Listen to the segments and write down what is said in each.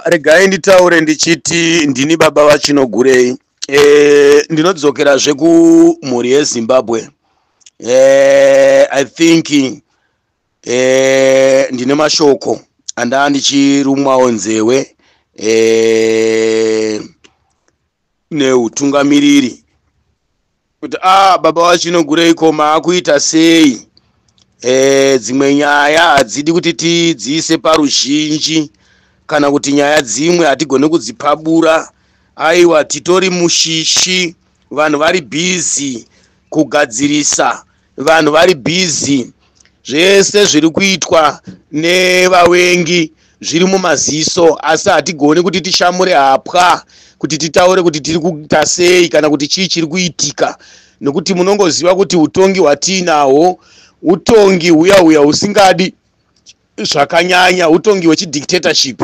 Regai nditaure ndichiti ndini baba vaChinogurei. Ndinodzokera kumhuri yeZimbabwe. I think ndine mashoko andava ndichirumwawo nzewe neutungamiriri kuti baba vaChinogurei koma akuita sei. Dzimwe nyaya hadzidi kuti tidziise paruzhinji kana kuti nyaya dzimwe hatigone kudzipabura. Aiwa, titori mushishi, vanhu vari busy kugadzirisa, vanhu vari busy. Zvese zviri kuitwa nevavengi zviri mumaziso, asi hatigoni kuti tishamure hapwa kuti titaure kuti tiri kuita sei kana kuti chii chiri kuitika, nokuti munongoziva kuti utongi hwatinahwo utongi huya usingadi zvakanyanya, utongi hwechidictatorship.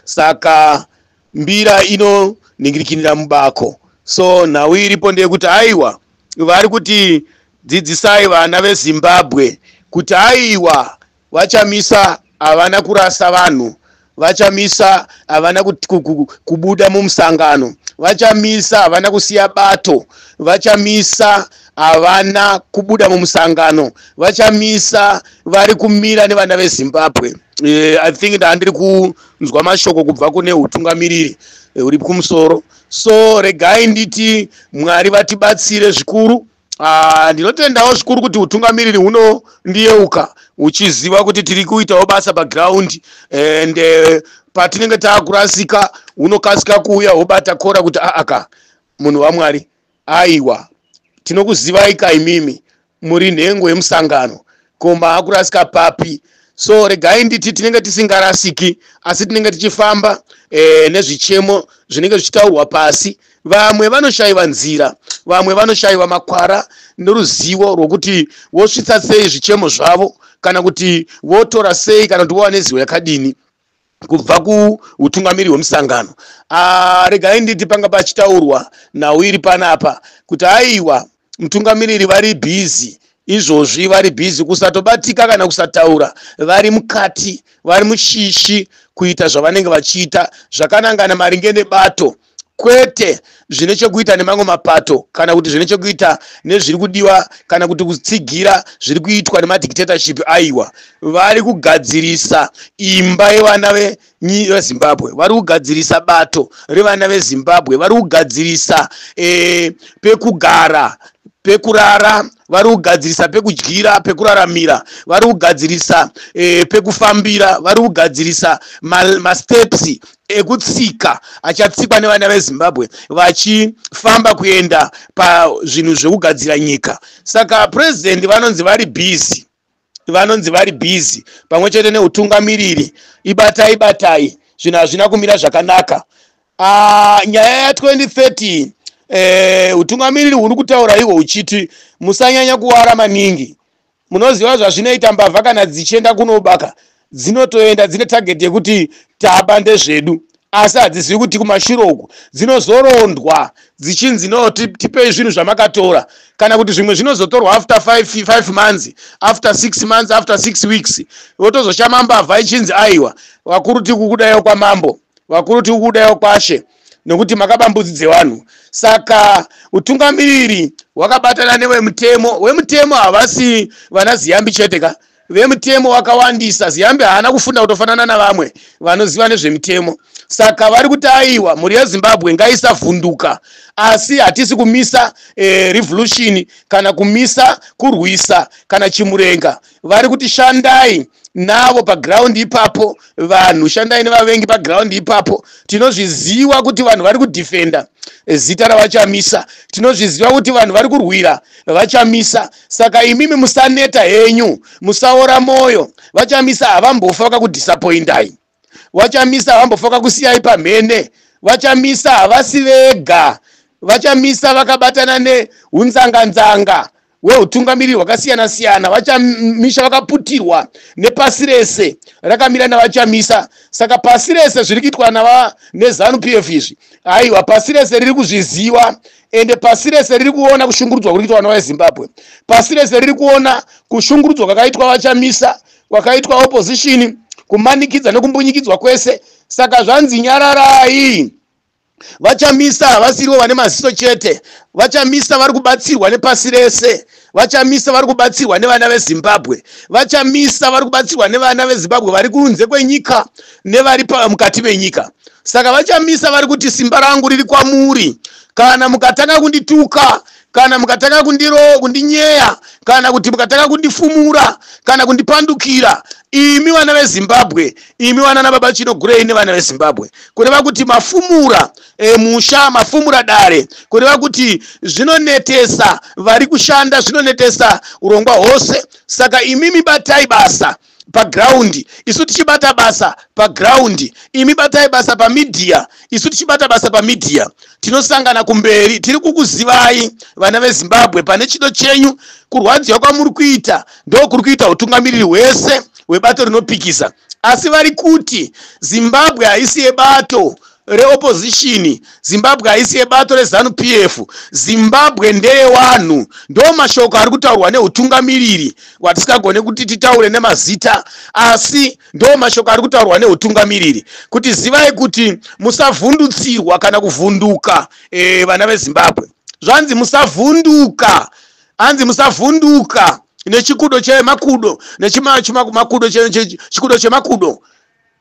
Saka mbira inoningirikinira mubako. So nhau iripo ndeyekuti aiwa, vari kuti dzidzisai vana veZimbabwe kuti aiwa, vachamisa havana kurasa vanhu, vachamisa havana kubuda mumusangano, vachamisa havana kusiya bato, vachamisa havana kubuda mumusangano, vachamisa vari kumira nevana veZimbabwe. I think ndandiri kunzwa mashoko kubva kune utungamiriri uri kumusoro. So regai nditi Mwari vatibatsire zvikuru. Ndinotendawo zvikuru kuti utungamiriri hunondiyeuka uchiziva kuti tiri kuitawo basa paground, and patinenge taakurasika hunokasika kuuya hobata kora kuti munhu waMwari, aiwa, tinokuzivai imimi muri nhengo yemusangano, koma akurasika papi. So regai nditi tinenge tisingarasiki asi tinenge tichifamba nezvichemo zvinenge zvichitaurwa pasi. Vamwe vanoshayiwa nzira, vamwe vanoshayiwa makwara noruzivo rwokuti vosvitsa sei zvichemo zvavo, kana kuti votora sei kana kuti vowane zivo yakadini kubva kuutungamiri hwemusangano. Regai nditi panga pachitaurwa nhau iri panapa kuti aiwa, mutungamiriri vari busy izvozvi, vari busy kusatobatika kana kusataura, vari mukati, vari mushishi kuita zvavanenge vachiita zvakanangana maringe nebato, kwete zvine chekuita nemamwe mapato kana kuti zvine chekuita nezviri kudiwa kana kuti kutsigira zviri kuitwa nemadictatorship. Aiwa, vari kugadzirisa imba yevana veZimbabwe, vari kugadzirisa bato revana veZimbabwe, vari kugadzirisa pekugara, pekurara, vari kugadzirisa pekudyira, pekuraramira, vari kugadzirisa pekufambira, vari kugadzirisa masteps ekutsika achatsikwa nevana veZimbabwe vachifamba kuenda pazvinhu zvekugadzira nyika. Saka president vanonzi vari busy, vanonzi vari busy pamwe chete neutungamiriri. Ibatai, zvinhu hazvina kumira zvakanaka. Nyaya ya2030 utungamiriri huri kutaura ihwo uchiti musanyanya kuwara maningi. Munoziva zvazvinoita mbavha kana dzichienda kunobaka, dzinotoenda dzine target yekuti tabande zvedu, asi hadzizivi kuti kumashure uku dzinozorondwa dzichinzi no tipei zvinhu zvamakatora, kana kuti zvimwe zvinozotorwa after 5 months, after 6 months, after 6 weeks votozoshama mbavha ichinzi aiwa, vakuru tiri kukudayo kwamambo, vakuru tiri kukudayo kwashe, nokuti makabambudzidze vanhu. Saka utungamiriri hwakabatana nevemutemo havasi vana Ziyambi cheteka, vemutemo wakawandisa. Ziyambi haana kufunda kutofanana navamwe vanoziva nezvemutemo. Saka vari kuti aiwa, mhuri yeZimbabwe ngaisavhunduka, asi hatisi kumisa revolution kana kumisa kurwisa kana chimurenga. Vari kuti shandai navo paground ipapo, vanhu shandai nevavengi paground ipapo. Tinozviziva kuti vanhu vari kudefenda zita ravachamisa, tinozviziva kuti vanhu vari kurwira vachamisa. Saka imimi musaneta henyu, musaora moyo. Vachamisa havambofa vakakudisappointai, vachamisa havambofa vakakusiyai pamhene, vachamisa havasi vega, vachamisa vakabatana neunzanganzanga hweutungamiriri hwakasiyana siyana. Vachamisa vakaputirwa nepasi rese rakamira navachamisa. Saka pasi rese zviri kuitwa neZANU PF izvi, aiwa, pasi rese riri kuzviziva, ende pasi rese riri kuona kushungurudzwa kuri kuitwa navaZimbabwe. Pasi rese riri kuona kushungurudzwa kwakaitwa vachamisa, kwakaitwa opposition, kumanikidza nekumbunyikidzwa kwese. Saka zvanzi nyararai. Vachamisa vasiriwo vane maziso chete, vachamisa vari kubatsirwa nepasi rese, vachamisa vari kubatsirwa nevana veZimbabwe, vachamisa vari kubatsirwa nevana veZimbabwe vari kunze kwenyika nevari mukati menyika. Saka vachamisa vari kuti simba rangu riri kwamuri. Kana mukatanga kundituka, kana mukatanga kundinyeya, kana kuti mukatanga kundifumura, kana kundipandukira, imi vana veZimbabwe, imi vana nababa Chinogurei nevana veZimbabwe, kureva kuti mafumura musha, mafumura dare, kureva kuti zvinonetesa vari kushanda, zvinonetesa urongwa hwose. Saka imi batai basa paground, isu tichibata basa paground, imi batai basa pamedia, isu tichibata basa pamedia. Tinosangana kumberi, tiri kukuzivai vana veZimbabwe, pane chido chenyu kurwadziwa kwamuri kuita ndo kuri kuita utungamiriri hwese hwebato rinopikisa. Asi vari kuti Zimbabwe haisi yebato reopposition, Zimbabwe haisi yebato reZANU-PF, Zimbabwe ndeye wanhu. Ndo mashoko ari kutaurwa neutungamiriri watisingagone kuti titaure nemazita, asi ndo mashoko ari kutaurwa neutungamiriri, kuti zivai kuti musavhundutsirwa kana kuvhunduka. Vana veZimbabwe zvanzi musavhunduka, hanzi musavhunduka nechikudo chemakudo, chikudo chemakudo.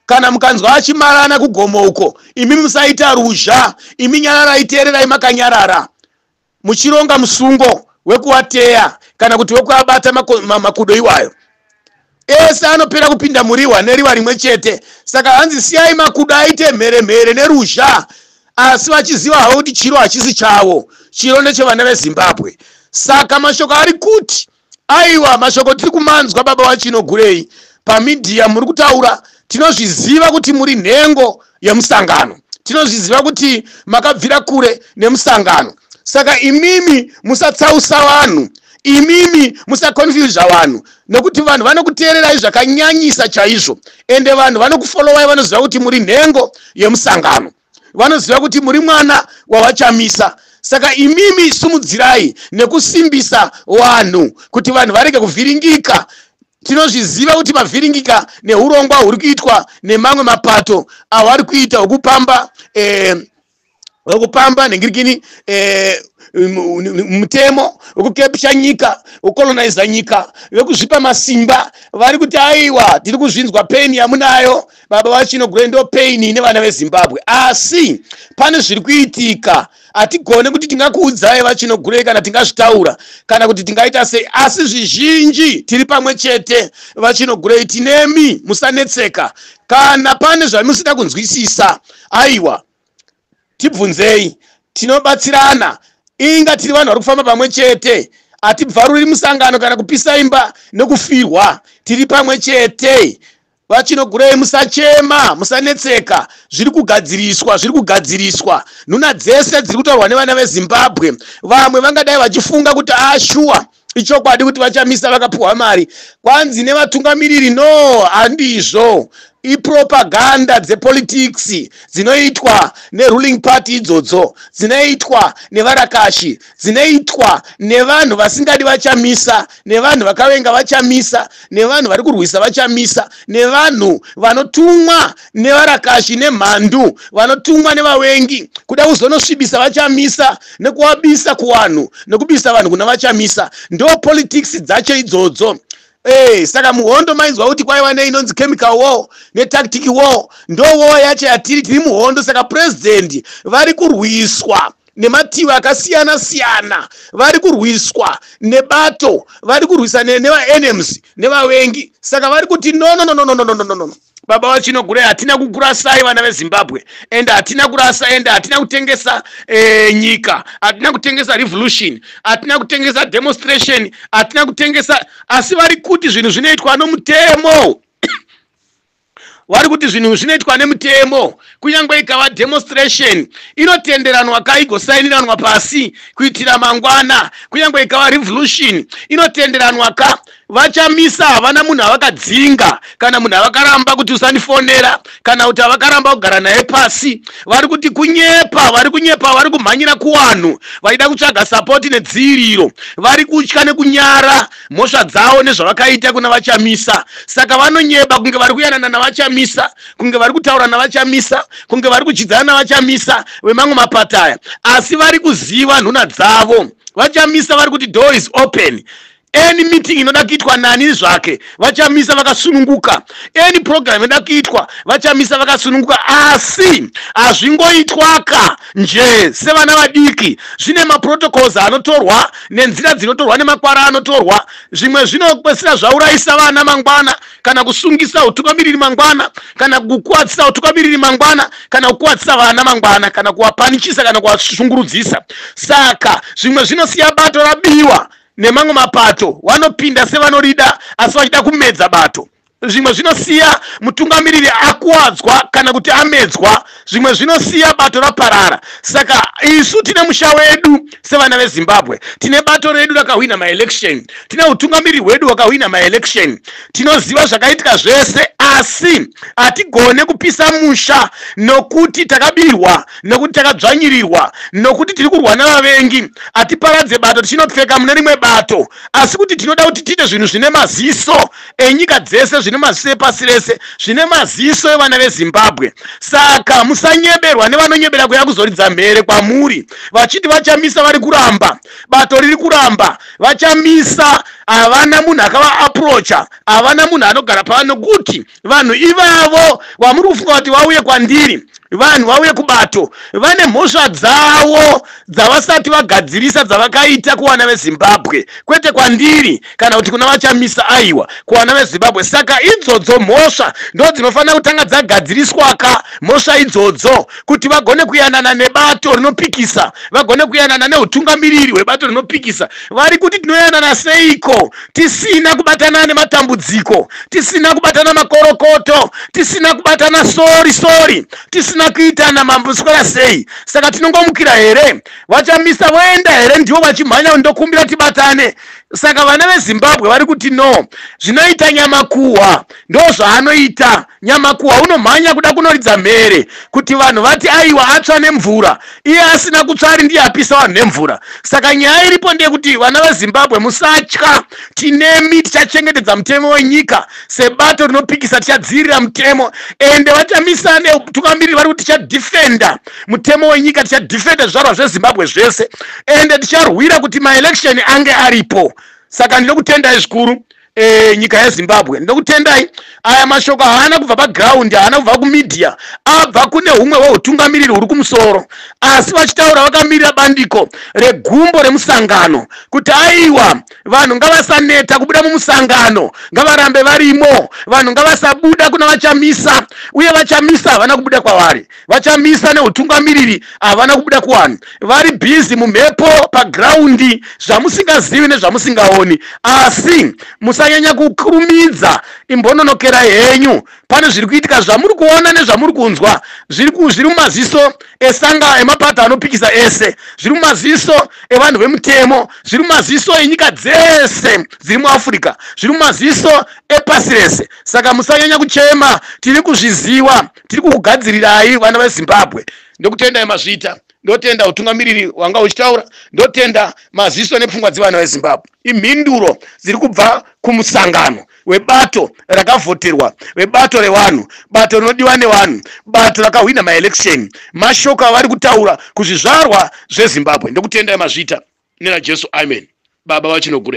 Kana mukanzwa achimarana kugomo uko, imi musaita ruzha, imi nyararai, teererai makanyarara, muchironga musungo wekuwateya kana kuti wekuabata makudo iwayo. Ese anopera kupinda muriwa neriwa rimwe chete. Saka hanzi siyai makudo aite mhere neruzha, asi vachiziva havo kuti chiro hachisi chavo, chiro ndechevana veZimbabwe. Saka mashoko ari kuti aiwa, mashoko tiri kumanzwa baba waChinogurei pamedia muri kutaura, tinozviziva kuti muri nhengo yemusangano, tinozviziva kuti makabvira kure nemusangano. Saka imimi musatsausa vanhu, imimi musakonfyuza vanhu, nokuti vanhu vanokuteererai zvakanyanyisa chaizvo, ende vanhu vanokufollowai, vanoziva kuti muri nhengo yemusangano, vanoziva kuti muri mwana wavachamisa. Saka imimi sumudzirai nekusimbisa vanhu kuti vanhu varege kuvhiringika. Tinozviziva kuti mavhiringika neurongwa huri kuitwa nemamwe mapato avari kuita wekupamba nengirikini mutemo wekukepsha nyika, wekolonaiza nyika, wekuzvipa masimba. Vari kuti aiwa, tiri kuzvinzwa pain yamunayo baba waChinogurei, ndo pain nevana veZimbabwe. Asi pane zviri kuitika, hatigone kuti tingakuudzai vaChinogurei kana tingazvitaura kana kuti tingaita sei, asi zvizhinji tiri pamwe chete. vaChinogurei tinemi, musanetseka. Kana pane zvamusida kunzwisisa, aiwa tibvunzei, tinobatsirana. Inga tiri vanhu vari kufamba pamwe chete, hatibvaruri musangano kana kupisa imba nekufirwa, tiri pamwe chete. vaChinogurei musachema, musanetseka, zviri kugadziriswa. Nhuna dzese dziri kutaurwa nevana veZimbabwe. Vamwe vangadai vachifunga kuti shuwa ichokwadi kuti vachamisa vakapuhwa mari, kwanzi nevatungamiriri. No, handizvo. Ipropaganda dzepolitics dzinoitwa neruling party idzodzo, dzinoitwa nevarakashi, dzinoitwa nevanhu vasingadi vachamisa, nevanhu vakavenga vachamisa, nevanhu vari kurwisa vachamisa, nevanhu vanotumwa nevarakashi nemhandu, vanotumwa nevavengi kuda kuzonosvibisa vachamisa nekuvabisa kuvanhu, nekubisa vanhu kuna vachamisa. Ndo politics dzacho idzodzo. Saka muhondo mainzwa kuti kwaiva inonzi chemical war netactic war, ndo war yacho yatiri tiri muhondo. Saka president vari kurwiswa nemativi akasiyana siyana, vari kurwiswa nebato, vari kurwisa neva-enemies nevavengi. Saka vari kuti no. Baba waChinogurei, hatina kugurasai vana veZimbabwe, ende hatina kurasa, ende hatina kutengesa nyika, hatina kutengesa revolution, hatina kutengesa demonstration, hatina kutengesa. Asi vari kuti zvinhu zvinoitwa nomutemo. Vari kuti zvinhu zvinoitwa nemutemo. Kunyangwe ikava demonstration inotenderanwa igosayiniranwa pasi kuitira mangwana. Kunyangwe ikava revolution inotenderanwa vachamisa havana munhu avakadzinga kana munhu avakaramba kuti usandifonera kana kuti avakaramba kugara naye pasi. Vari kuti kunyepa, vari kumhanyira kuvanhu vaida kutsvaga sapoti nedziviriro, vari kutya nekunyara mhosva dzavo nezvavakaita kuna vachamisa. Saka vanonyeba kunge vari kuyanana navachamisa, kunge vari kutaura navachamisa, kunge vari kuchidzana navachamisa vemamwe mapataya, asi vari kuziva nhuna dzavo. Vachamisa vari kuti door is open. Any meeting inoda kuitwa nani zvake vachamisa vakasununguka, any program inoda kuitwa vachamisa vakasununguka, asi hazvingoitwaka nje sevana vadiki. Zvine maprotocols anotorwa nenzira dzinotorwa nemakwara anotorwa. Zvimwe zvinopedzisira zvaurayisa vana mangwana, kana kusungisa utungamiriri mangwana, kana kukuwadzisa utungamiriri mangwana, kana kukuwadzisa vana mangwana, kana kuvapanikisa kana kuvashungurudzisa. Saka zvimwe zvinosiya bato rabiwa nemamwe mapato, vanopinda sevanorida asi vachida kumedza bato. Zvimwe zvinosiya mutungamiriri akuwadzwa kana kuti amedzwa, zvimwe zvinosiya bato raparara. Saka isu tine musha wedu sevana veZimbabwe, tine bato redu rakahwina maelection, tine utungamiriri hwedu wakahwina maelection, tinoziva zvakaitika zvese, asi hatigone kupisa musha nokuti takabirwa, nokuti takadzvanyirirwa, nokuti tiri kurwa navavengi. Hatiparadze bato tichinopfeka mune rimwe bato, asi kuti tinoda kuti tiite zvinhu zvine maziso enyika dzese, zvine maziso epasi rese, zvine maziso evana veZimbabwe. Saka musanyeberwa nevanonyebera kuya kuzoridza mhere kwamuri vachiti vachamisa vari kuramba, bato riri kuramba. Vachamisa havana munhu akava-aprocha, havana munhu anogara pano, kuti vanhu ivavo vamuri kufunga kuti vauye kwandiri, vanhu vauye kubato, vane mhosva dzavo dzavasati vagadzirisa dzavakaita kuvana veZimbabwe, kwete kwandiri kana kuti kuna vachamisa, aiwa kuvana veZimbabwe. Saka idzodzo mhosva ndo dzinofanira kutanga dzagadziriswaka, mhosva idzodzo, kuti vagone kuyanana nebato rinopikisa, vagone kuyanana neutungamiriri hwebato rinopikisa. Vari kuti tinoyanana seiko tisina kubatana nematambudziko, tisina kubatana makorokoto, tisina kubatana sori, tisina kuitana mambuswera sei? Saka tinongomukira here? Vachamisa voenda here ndivo vachimhanya kundokumbira tibatane? Saka vana veZimbabwe vari kuti no, zvinoita Nyamakuhwa ndo zvaanoita. Nyamakuhwa unomhanya kuda kunoridza mhere kuti vanhu vati aiwa atsva nemvura, iye asina kutsva ari ndiye apisa vanhu nemvura. Saka nyaya iripo ndeyekuti vana veZimbabwe musatya, tinemi tichachengetedza mutemo wenyika, sebato rinopikisa tichadzivirira mutemo, ende vachamisa neutungamiriri vari kuti tichadhifenda mutemo wenyika, tichadhifenda zvizvarwa zveZimbabwe zvese, ende ticharwira kuti maelection ange aripo. Saka ndinokutendai zvikuru nyika yeZimbabwe, ndinokutendai. Aya mashoko haana kubva paground, haana kubva kumedia, abva kune humwe hweutungamiriri huri kumusoro, asi vachitaura vakamirira bandiko regumbo remusangano, kuti aiwa vanhu ngavasaneta kubuda mumusangano, ngavarambe varimo, vanhu ngavasabuda kuna vachamisa, uye vachamisa havana kubuda kwavari, vachamisa neutungamiriri havana kubuda kuvanhu, vari busy mumhepo paground, zvamusingazivi nezvamusingaoni. Asi musanyanya kukurumidza imbononokera henyu. Pane zviri kuitika zvamuri kuona nezvamuri kunzwa, zviri mumaziso esanga emapato anopikisa ese, zviri mumaziso evanhu vemutemo, zviri mumaziso enyika dzese dziri muAfrica, zviri mumaziso epasi rese. Saka musanyanya kuchema, tiri kuzviziva, tiri kukugadzirirai vana veZimbabwe. Ndokutendai mazvita, ndotenda utungamiriri wanga uchitaura, ndotenda maziso nepfungwa dzevana veZimbabwe. Imhinduro dziri kubva kumusangano webato rakavhoterwa, webato revanhu, bato rinodiwa nevanhu, bato rakahwina maelection. Mashoko avari kutaura kuzvizvarwa zveZimbabwe. Ndokutendai mazvita nena Jesu, amen. Baba vachinogure.